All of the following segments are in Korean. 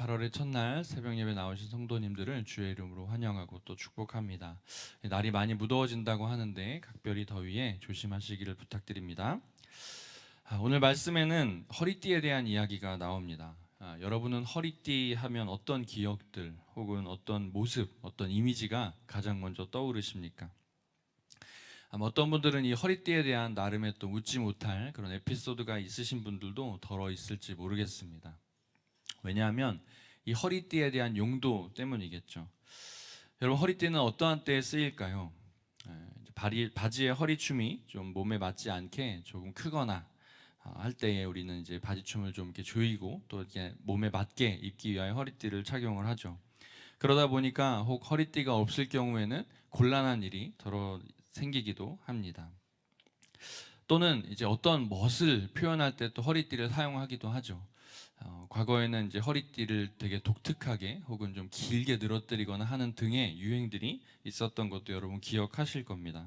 8월의 첫날 새벽 예배 나오신 성도님들을 주의 이름으로 환영하고 또 축복합니다. 날이 많이 무더워진다고 하는데 각별히 더위에 조심하시기를 부탁드립니다. 오늘 말씀에는 허리띠에 대한 이야기가 나옵니다. 여러분은 허리띠 하면 어떤 기억들 혹은 어떤 모습, 어떤 이미지가 가장 먼저 떠오르십니까? 어떤 분들은 이 허리띠에 대한 나름의 또 웃지 못할 그런 에피소드가 있으신 분들도 덜어 있을지 모르겠습니다. 왜냐하면 이 허리띠에 대한 용도 때문이겠죠. 여러분, 허리띠는 어떠한 때에 쓰일까요? 바지의 허리춤이 좀 몸에 맞지 않게 조금 크거나 할 때에 우리는 이제 바지춤을 좀 이렇게 조이고 또 이렇게 몸에 맞게 입기 위하여 허리띠를 착용을 하죠. 그러다 보니까 혹 허리띠가 없을 경우에는 곤란한 일이 덜어 생기기도 합니다. 또는 이제 어떤 멋을 표현할 때 또 허리띠를 사용하기도 하죠. 과거에는 이제 허리띠를 되게 독특하게 혹은 좀 길게 늘어뜨리거나 하는 등의 유행들이 있었던 것도 여러분 기억하실 겁니다.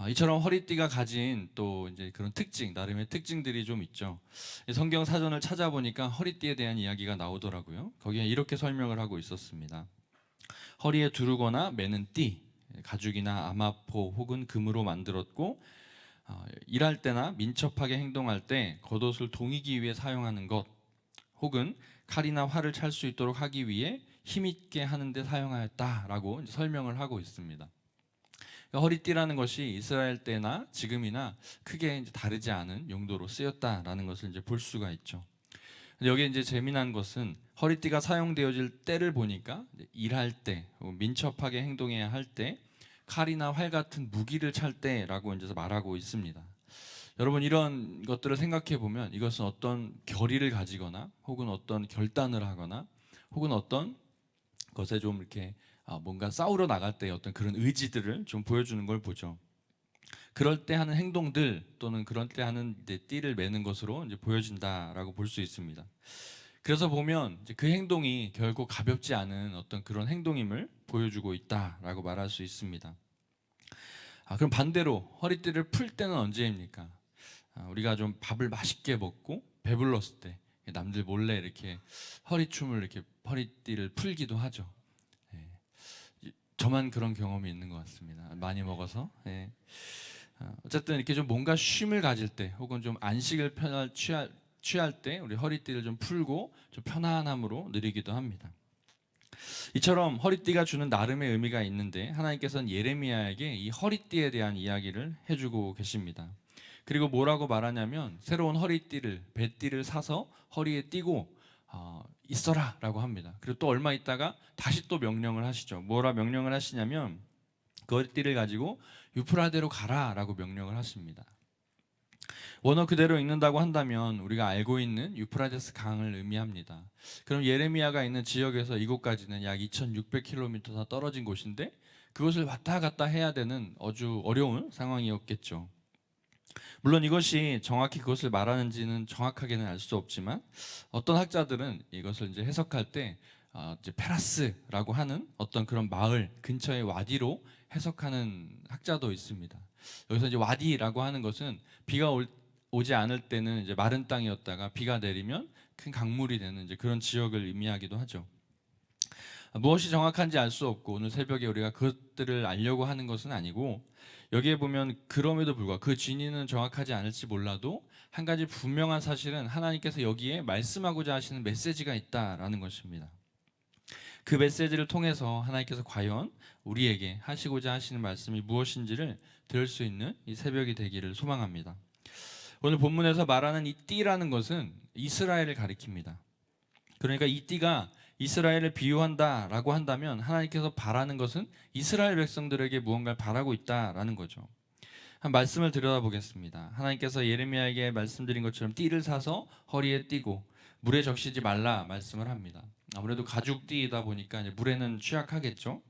이처럼 허리띠가 가진 또 이제 그런 특징, 나름의 특징들이 좀 있죠. 성경 사전을 찾아보니까 허리띠에 대한 이야기가 나오더라고요. 거기에 이렇게 설명을 하고 있었습니다. 허리에 두르거나 매는 띠, 가죽이나 아마포 혹은 금으로 만들었고 일할 때나 민첩하게 행동할 때 겉옷을 동이기 위해 사용하는 것, 혹은 칼이나 활을 찰 수 있도록 하기 위해 힘있게 하는 데 사용하였다라고 설명을 하고 있습니다. 그러니까 허리띠라는 것이 이스라엘 때나 지금이나 크게 이제 다르지 않은 용도로 쓰였다라는 것을 이제 볼 수가 있죠. 여기에 이제 재미난 것은 허리띠가 사용되어질 때를 보니까 일할 때, 민첩하게 행동해야 할 때, 칼이나 활 같은 무기를 찰 때라고 이제 말하고 있습니다. 여러분, 이런 것들을 생각해 보면 이것은 어떤 결의를 가지거나 혹은 어떤 결단을 하거나 혹은 어떤 것에 좀 이렇게 뭔가 싸우러 나갈 때 어떤 그런 의지들을 좀 보여주는 걸 보죠. 그럴 때 하는 행동들 또는 그럴 때 하는 이제 띠를 매는 것으로 이제 보여진다라고 볼 수 있습니다. 그래서 보면 이제 그 행동이 결코 가볍지 않은 어떤 그런 행동임을 보여주고 있다라고 말할 수 있습니다. 그럼 반대로 허리띠를 풀 때는 언제입니까? 우리가 좀 밥을 맛있게 먹고 배불렀을 때 남들 몰래 이렇게 허리춤을 이렇게 허리띠를 풀기도 하죠. 저만 그런 경험이 있는 것 같습니다. 많이 먹어서. 어쨌든 이렇게 좀 뭔가 쉼을 가질 때 혹은 좀 안식을 취할 때 우리 허리띠를 좀 풀고 좀 편안함으로 누리기도 합니다. 이처럼 허리띠가 주는 나름의 의미가 있는데 하나님께서는 예레미야에게 이 허리띠에 대한 이야기를 해주고 계십니다. 그리고 뭐라고 말하냐면 새로운 허리띠를 배띠를 사서 허리에 띠고 있어라 라고 합니다. 그리고 또 얼마 있다가 다시 또 명령을 하시죠. 뭐라 명령을 하시냐면 그 허리띠를 가지고 유프라데로 가라 라고 명령을 하십니다. 원어 그대로 읽는다고 한다면 우리가 알고 있는 유프라데스 강을 의미합니다. 그럼 예레미야가 있는 지역에서 이곳까지는 약 2600km 떨어진 곳인데 그것을 왔다 갔다 해야 되는 아주 어려운 상황이었겠죠. 물론 이것이 정확히 그것을 말하는지는 정확하게는 알 수 없지만 어떤 학자들은 이것을 이제 해석할 때 이제 페라스라고 하는 어떤 그런 마을 근처의 와디로 해석하는 학자도 있습니다. 여기서 이제 와디라고 하는 것은 비가 오지 않을 때는 이제 마른 땅이었다가 비가 내리면 큰 강물이 되는 이제 그런 지역을 의미하기도 하죠. 무엇이 정확한지 알 수 없고 오늘 새벽에 우리가 그것들을 알려고 하는 것은 아니고 여기에 보면 그럼에도 불구하고 그 진위는 정확하지 않을지 몰라도 한 가지 분명한 사실은 하나님께서 여기에 말씀하고자 하시는 메시지가 있다라는 것입니다. 그 메시지를 통해서 하나님께서 과연 우리에게 하시고자 하시는 말씀이 무엇인지를 들을 수 있는 이 새벽이 되기를 소망합니다. 오늘 본문에서 말하는 이 띠라는 것은 이스라엘을 가리킵니다. 그러니까 이 띠가 이스라엘을 비유한다라고 한다면 하나님께서 바라는 것은 이스라엘 백성들에게 무언가를 바라고 있다라는 거죠. 한 말씀을 들여다보겠습니다. 하나님께서 예레미야에게 말씀드린 것처럼 띠를 사서 허리에 띠고 물에 적시지 말라 말씀을 합니다. 아무래도 가죽 띠이다 보니까 이제 물에는 취약하겠죠.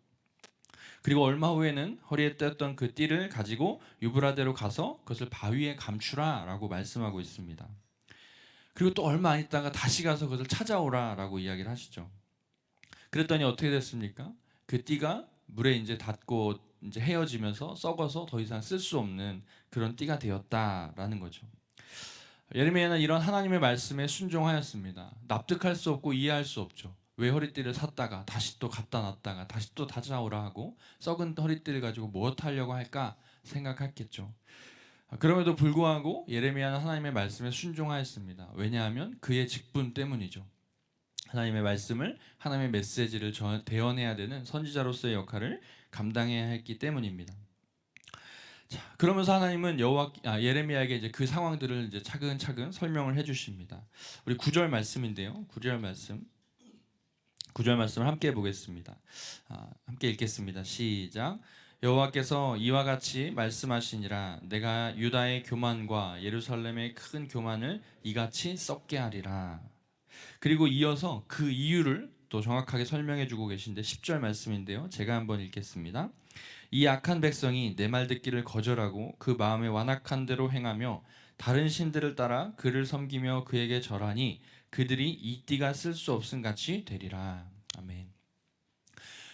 그리고 얼마 후에는 허리에 떼었던 그 띠를 가지고 유브라데로 가서 그것을 바위에 감추라라고 말씀하고 있습니다. 그리고 또 얼마 안 있다가 다시 가서 그것을 찾아오라라고 이야기를 하시죠. 그랬더니 어떻게 됐습니까? 그 띠가 물에 이제 닿고 이제 헤어지면서 썩어서 더 이상 쓸 수 없는 그런 띠가 되었다라는 거죠. 예레미야는 이런 하나님의 말씀에 순종하였습니다. 납득할 수 없고 이해할 수 없죠. 왜 허리띠를 샀다가 다시 또 갖다 놨다가 다시 또 다져오라 하고 썩은 허리띠를 가지고 무엇 하려고 할까 생각했겠죠. 그럼에도 불구하고 예레미야는 하나님의 말씀에 순종하였습니다. 왜냐하면 그의 직분 때문이죠. 하나님의 말씀을, 하나님의 메시지를 대언해야 되는 선지자로서의 역할을 감당해야 했기 때문입니다. 자, 그러면서 하나님은 예레미야에게 이제 그 상황들을 이제 차근차근 설명을 해주십니다. 우리 9절 말씀인데요. 9절 말씀을 함께 보겠습니다. 함께 읽겠습니다. 시작. 여호와께서 이와 같이 말씀하시니라. 내가 유다의 교만과 예루살렘의 큰 교만을 이같이 썩게 하리라. 그리고 이어서 그 이유를 또 정확하게 설명해 주고 계신데 10절 말씀인데요. 제가 한번 읽겠습니다. 이 악한 백성이 내 말 듣기를 거절하고 그 마음에 완악한 대로 행하며 다른 신들을 따라 그를 섬기며 그에게 절하니 그들이 이 띠가 쓸 수 없음 같이 되리라. 아멘.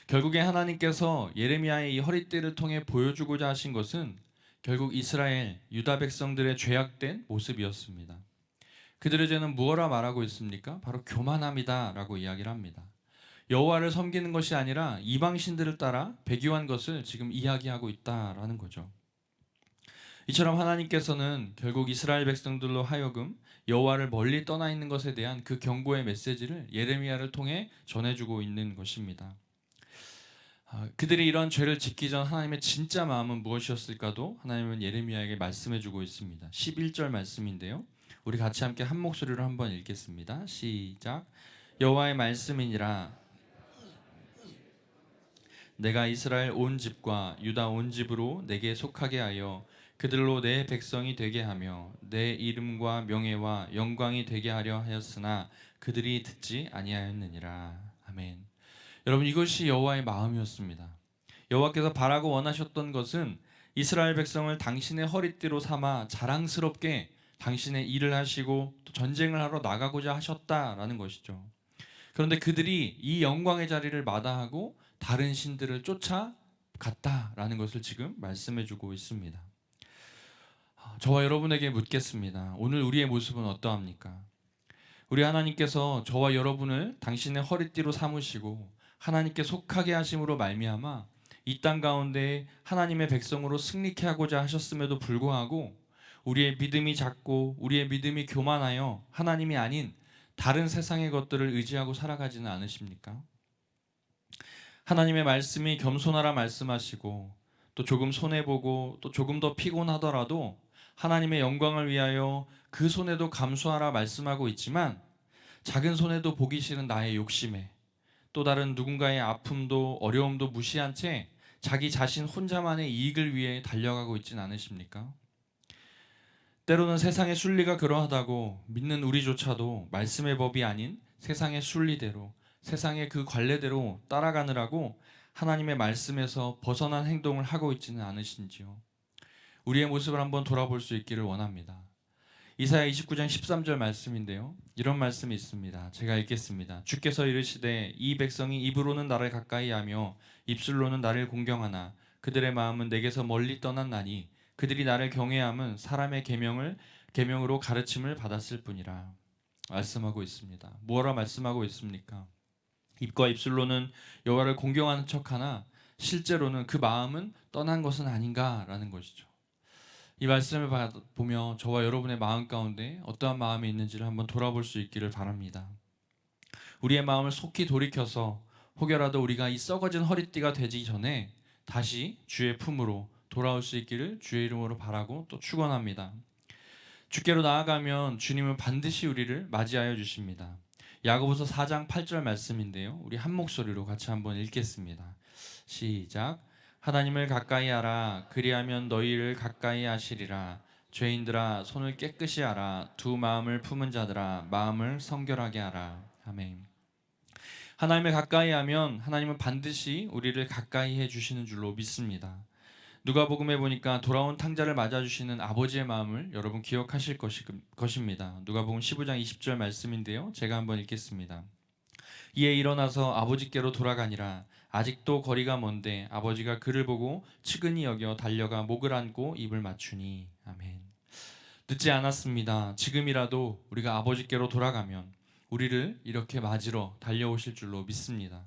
결국에 하나님께서 예레미야의 이 허리띠를 통해 보여주고자 하신 것은 결국 이스라엘 유다 백성들의 죄악된 모습이었습니다. 그들의 죄는 무엇라 말하고 있습니까? 바로 교만함이다라고 이야기를 합니다. 여호와를 섬기는 것이 아니라 이방 신들을 따라 배교한 것을 지금 이야기하고 있다라는 거죠. 이처럼 하나님께서는 결국 이스라엘 백성들로 하여금 여호와를 멀리 떠나 있는 것에 대한 그 경고의 메시지를 예레미야를 통해 전해주고 있는 것입니다. 그들이 이런 죄를 짓기 전 하나님의 진짜 마음은 무엇이었을까도 하나님은 예레미야에게 말씀해주고 있습니다. 11절 말씀인데요. 우리 같이 함께 한 목소리로 한번 읽겠습니다. 시작. 여호와의 말씀이니라. 내가 이스라엘 온 집과 유다 온 집으로 내게 속하게 하여 그들로 내 백성이 되게 하며 내 이름과 명예와 영광이 되게 하려 하였으나 그들이 듣지 아니하였느니라. 아멘. 여러분, 이것이 여호와의 마음이었습니다. 여호와께서 바라고 원하셨던 것은 이스라엘 백성을 당신의 허리띠로 삼아 자랑스럽게 당신의 일을 하시고 또 전쟁을 하러 나가고자 하셨다라는 것이죠. 그런데 그들이 이 영광의 자리를 마다하고 다른 신들을 쫓아갔다라는 것을 지금 말씀해주고 있습니다. 저와 여러분에게 묻겠습니다. 오늘 우리의 모습은 어떠합니까? 우리 하나님께서 저와 여러분을 당신의 허리띠로 삼으시고 하나님께 속하게 하심으로 말미암아 이 땅 가운데 하나님의 백성으로 승리케 하고자 하셨음에도 불구하고 우리의 믿음이 작고 우리의 믿음이 교만하여 하나님이 아닌 다른 세상의 것들을 의지하고 살아가지는 않으십니까? 하나님의 말씀이 겸손하라 말씀하시고 또 조금 손해보고 또 조금 더 피곤하더라도 하나님의 영광을 위하여 그 손해도 감수하라 말씀하고 있지만 작은 손해도 보기 싫은 나의 욕심에 또 다른 누군가의 아픔도 어려움도 무시한 채 자기 자신 혼자만의 이익을 위해 달려가고 있진 않으십니까? 때로는 세상의 순리가 그러하다고 믿는 우리조차도 말씀의 법이 아닌 세상의 순리대로 세상의 그 관례대로 따라가느라고 하나님의 말씀에서 벗어난 행동을 하고 있지는 않으신지요? 우리의 모습을 한번 돌아볼 수 있기를 원합니다. 이사야 29장 13절 말씀인데요. 이런 말씀이 있습니다. 제가 읽겠습니다. 주께서 이르시되 이 백성이 입으로는 나를 가까이 하며 입술로는 나를 공경하나 그들의 마음은 내게서 멀리 떠났나니 그들이 나를 경외함은 사람의 계명으로 가르침을 받았을 뿐이라 말씀하고 있습니다. 뭐라 말씀하고 있습니까? 입과 입술로는 여호와를 공경하는 척하나 실제로는 그 마음은 떠난 것은 아닌가라는 것이죠. 이 말씀을 보며 저와 여러분의 마음 가운데 어떠한 마음이 있는지를 한번 돌아볼 수 있기를 바랍니다. 우리의 마음을 속히 돌이켜서 혹여라도 우리가 이 썩어진 허리띠가 되기 전에 다시 주의 품으로 돌아올 수 있기를 주의 이름으로 바라고 또 축원합니다. 주께로 나아가면 주님은 반드시 우리를 맞이하여 주십니다. 야고보서 4장 8절 말씀인데요. 우리 한 목소리로 같이 한번 읽겠습니다. 시작. 하나님을 가까이 하라. 그리하면 너희를 가까이 하시리라. 죄인들아 손을 깨끗이 하라. 두 마음을 품은 자들아 마음을 성결하게 하라. 아멘. 하나님을 가까이 하면 하나님은 반드시 우리를 가까이 해 주시는 줄로 믿습니다. 누가복음에 보니까 돌아온 탕자를 맞아주시는 아버지의 마음을 여러분 기억하실 것입니다. 누가복음 15장 20절 말씀인데요. 제가 한번 읽겠습니다. 이에 일어나서 아버지께로 돌아가니라. 아직도 거리가 먼데 아버지가 그를 보고 측은히 여겨 달려가 목을 안고 입을 맞추니. 아멘. 늦지 않았습니다. 지금이라도 우리가 아버지께로 돌아가면 우리를 이렇게 맞으러 달려오실 줄로 믿습니다.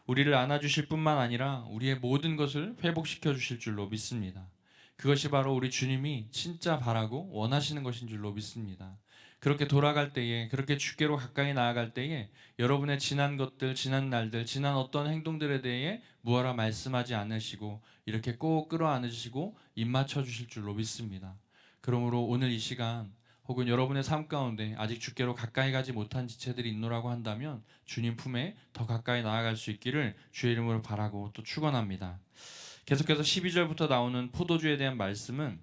우리를 안아주실 뿐만 아니라 우리의 모든 것을 회복시켜 주실 줄로 믿습니다. 그것이 바로 우리 주님이 진짜 바라고 원하시는 것인 줄로 믿습니다. 그렇게 돌아갈 때에, 그렇게 주께로 가까이 나아갈 때에 여러분의 지난 것들, 지난 날들, 지난 어떤 행동들에 대해 무엇라 말씀하지 않으시고 이렇게 꼭 끌어안으시고 입맞춰 주실 줄로 믿습니다. 그러므로 오늘 이 시간 혹은 여러분의 삶 가운데 아직 주께로 가까이 가지 못한 지체들이 있노라고 한다면 주님 품에 더 가까이 나아갈 수 있기를 주의 이름으로 바라고 또 축원합니다. 계속해서 12절부터 나오는 포도주에 대한 말씀은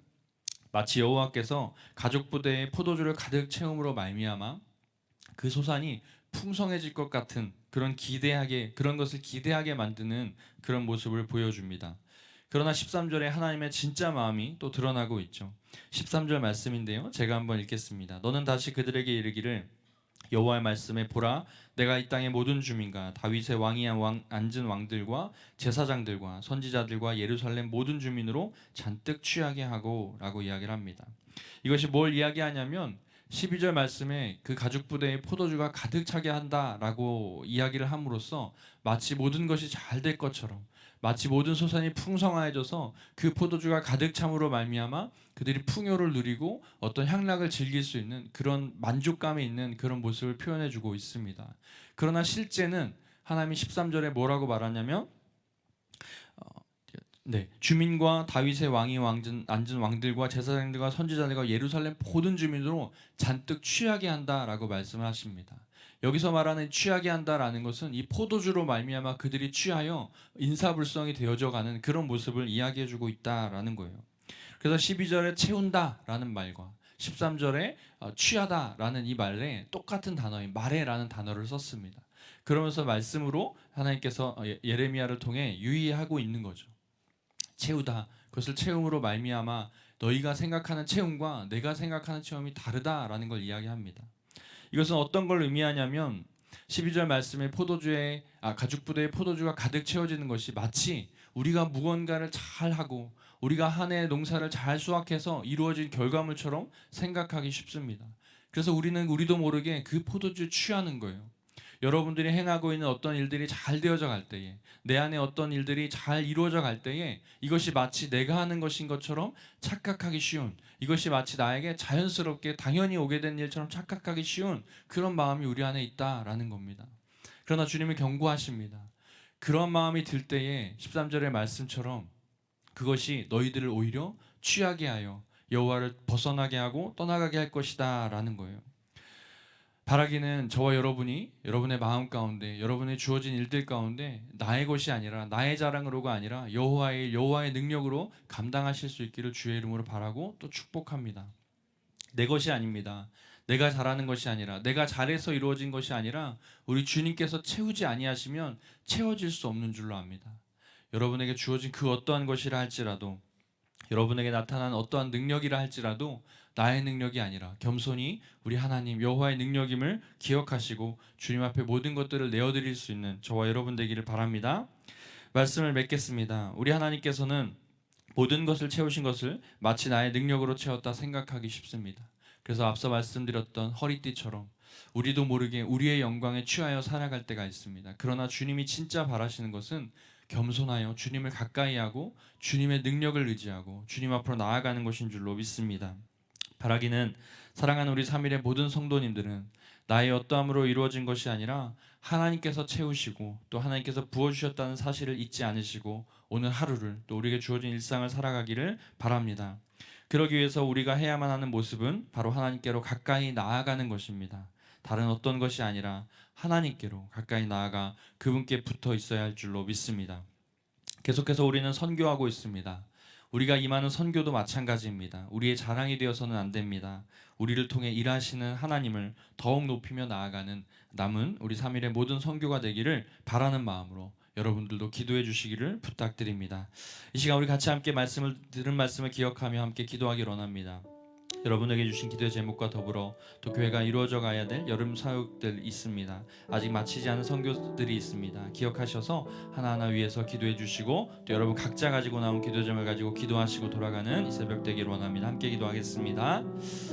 마치 여호와께서 가죽 부대에 포도주를 가득 채움으로 말미암아 그 소산이 풍성해질 것 같은 그런 것을 기대하게 만드는 그런 모습을 보여줍니다. 그러나 13절에 하나님의 진짜 마음이 또 드러나고 있죠. 13절 말씀인데요. 제가 한번 읽겠습니다. 너는 다시 그들에게 이르기를 여호와의 말씀에 보라 내가 이 땅의 모든 주민과 다윗의 왕이 앉은 왕들과 제사장들과 선지자들과 예루살렘 모든 주민으로 잔뜩 취하게 하고 라고 이야기를 합니다. 이것이 뭘 이야기하냐면 12절 말씀에 그 가죽 부대에 포도주가 가득 차게 한다라고 이야기를 함으로써 마치 모든 것이 잘 될 것처럼 마치 모든 소산이 풍성하여져서 그 포도주가 가득 참으로 말미암아 그들이 풍요를 누리고 어떤 향락을 즐길 수 있는 그런 만족감이 있는 그런 모습을 표현해 주고 있습니다. 그러나 실제는 하나님이 13절에 뭐라고 말하냐면 주민과 다윗의 왕이 앉은 왕들과 제사장들과 선지자들과 예루살렘 모든 주민으로 잔뜩 취하게 한다라고 말씀을 하십니다. 여기서 말하는 취하게 한다라는 것은 이 포도주로 말미암아 그들이 취하여 인사불성이 되어져 가는 그런 모습을 이야기해주고 있다라는 거예요. 그래서 12절에 채운다라는 말과 13절에 취하다라는 이 말에 똑같은 단어인 마레라는 단어를 썼습니다. 그러면서 말씀으로 하나님께서 예레미야를 통해 유의하고 있는 거죠. 채우다. 그것을 채움으로 말미암아 너희가 생각하는 채움과 내가 생각하는 채움이 다르다라는 걸 이야기합니다. 이것은 어떤 걸 의미하냐면 12절 말씀에 가죽 부대에 포도주가 가득 채워지는 것이 마치 우리가 무언가를 잘 하고 우리가 한 해 농사를 잘 수확해서 이루어진 결과물처럼 생각하기 쉽습니다. 그래서 우리도 모르게 그 포도주에 취하는 거예요. 여러분들이 행하고 있는 어떤 일들이 잘 되어져 갈 때에 내 안에 어떤 일들이 잘 이루어져 갈 때에 이것이 마치 내가 하는 것인 것처럼 착각하기 쉬운 이것이 마치 나에게 자연스럽게 당연히 오게 된 일처럼 착각하기 쉬운 그런 마음이 우리 안에 있다라는 겁니다. 그러나 주님은 경고하십니다. 그런 마음이 들 때에 13절의 말씀처럼 그것이 너희들을 오히려 취하게 하여 여호와를 벗어나게 하고 떠나가게 할 것이다 라는 거예요. 바라기는 저와 여러분이 여러분의 마음 가운데 여러분의 주어진 일들 가운데 나의 것이 아니라 나의 자랑으로가 아니라 여호와의 능력으로 감당하실 수 있기를 주의 이름으로 바라고 또 축복합니다. 내 것이 아닙니다. 내가 잘하는 것이 아니라 내가 잘해서 이루어진 것이 아니라 우리 주님께서 채우지 아니하시면 채워질 수 없는 줄로 압니다. 여러분에게 주어진 그 어떠한 것이라 할지라도 여러분에게 나타난 어떠한 능력이라 할지라도 나의 능력이 아니라 겸손히 우리 하나님 여호와의 능력임을 기억하시고 주님 앞에 모든 것들을 내어드릴 수 있는 저와 여러분 되기를 바랍니다. 말씀을 맺겠습니다. 우리 하나님께서는 모든 것을 채우신 것을 마치 나의 능력으로 채웠다 생각하기 쉽습니다. 그래서 앞서 말씀드렸던 허리띠처럼 우리도 모르게 우리의 영광에 취하여 살아갈 때가 있습니다. 그러나 주님이 진짜 바라시는 것은 겸손하여 주님을 가까이 하고 주님의 능력을 의지하고 주님 앞으로 나아가는 것인 줄로 믿습니다. 바라기는 사랑하는 우리 3일의 모든 성도님들은 나의 어떠함으로 이루어진 것이 아니라 하나님께서 채우시고 또 하나님께서 부어주셨다는 사실을 잊지 않으시고 오늘 하루를 또 우리에게 주어진 일상을 살아가기를 바랍니다. 그러기 위해서 우리가 해야만 하는 모습은 바로 하나님께로 가까이 나아가는 것입니다. 다른 어떤 것이 아니라 하나님께로 가까이 나아가 그분께 붙어 있어야 할 줄로 믿습니다. 계속해서 우리는 선교하고 있습니다. 우리가 임하는 선교도 마찬가지입니다. 우리의 자랑이 되어서는 안 됩니다. 우리를 통해 일하시는 하나님을 더욱 높이며 나아가는 남은 우리 3일의 모든 선교가 되기를 바라는 마음으로 여러분들도 기도해 주시기를 부탁드립니다. 이 시간 우리 같이 함께 들은 말씀을 기억하며 함께 기도하기를 원합니다. 여러분에게 주신 기도의 제목과 더불어 또 교회가 이루어져 가야 될 여름 사역들 있습니다. 아직 마치지 않은 선교들이 있습니다. 기억하셔서 하나하나 위해서 기도해 주시고 또 여러분 각자 가지고 나온 기도 제목을 가지고 기도하시고 돌아가는 이 새벽 되기를 원합니다. 함께 기도하겠습니다.